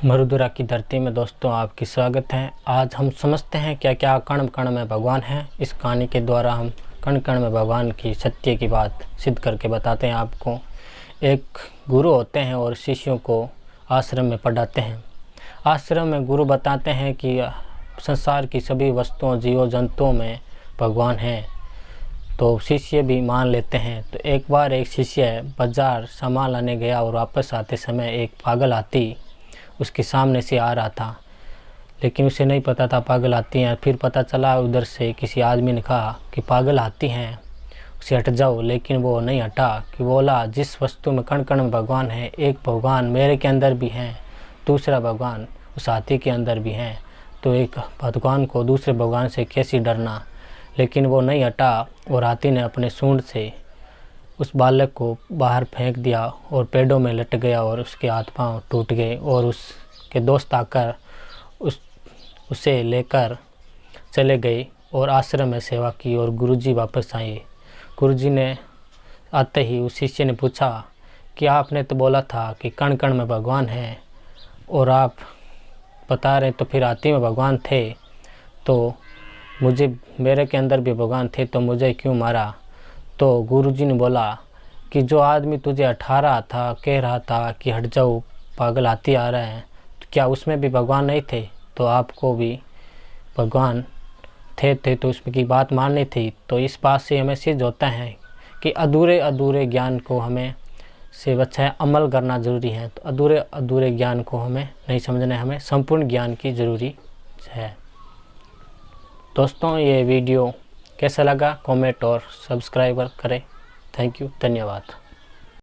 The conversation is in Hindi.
मरुधरा की धरती में दोस्तों आपकी स्वागत है। आज हम समझते हैं क्या क्या कण कण में भगवान है। इस कहानी के द्वारा हम कण कण में भगवान की सत्य की बात सिद्ध करके बताते हैं आपको। एक गुरु होते हैं और शिष्यों को आश्रम में पढ़ाते हैं। आश्रम में गुरु बताते हैं कि संसार की सभी वस्तुओं जीवों जंतुओं में भगवान है, तो शिष्य भी मान लेते हैं। तो एक बार एक शिष्य बाजार सामान लाने गया और वापस आते समय एक पागल हाथी उसके सामने से आ रहा था, लेकिन उसे नहीं पता था पागल हाथी हैं। फिर पता चला उधर से किसी आदमी ने कहा कि पागल हाथी हैं, उसे हट जाओ, लेकिन वो नहीं हटा। कि बोला जिस वस्तु में कण कण में भगवान है, एक भगवान मेरे के अंदर भी हैं, दूसरा भगवान उस हाथी के अंदर भी हैं, तो एक भगवान को दूसरे भगवान से कैसे डरना। लेकिन वो नहीं हटा और हाथी ने अपने सूंड से उस बालक को बाहर फेंक दिया और पेड़ों में लट गया और उसके हाथ पांव टूट गए। और उसके दोस्त आकर उसे लेकर चले गए और आश्रम में सेवा की और गुरुजी वापस आए। गुरुजी ने आते ही उस शिष्य ने पूछा कि आपने तो बोला था कि कण कण में भगवान है और आप बता रहे तो फिर हाथी में भगवान थे, तो मेरे के अंदर भी भगवान थे, तो मुझे क्यों मारा। तो गुरुजी ने बोला कि जो आदमी तुझे हटा रहा था, कह रहा था कि हट जाओ पागल हाथी आ रहा है, तो क्या उसमें भी भगवान नहीं थे। तो आपको भी भगवान थे तो उसमें की बात माननी थी। तो इस बात से हमें सिद्ध होता है कि अधूरे ज्ञान को हमें से अच्छा है अमल करना ज़रूरी है। तो अधूरे ज्ञान को हमें नहीं समझना है, हमें संपूर्ण ज्ञान की ज़रूरी है। दोस्तों ये वीडियो कैसा लगा कमेंट और सब्सक्राइब करें। थैंक यू, धन्यवाद।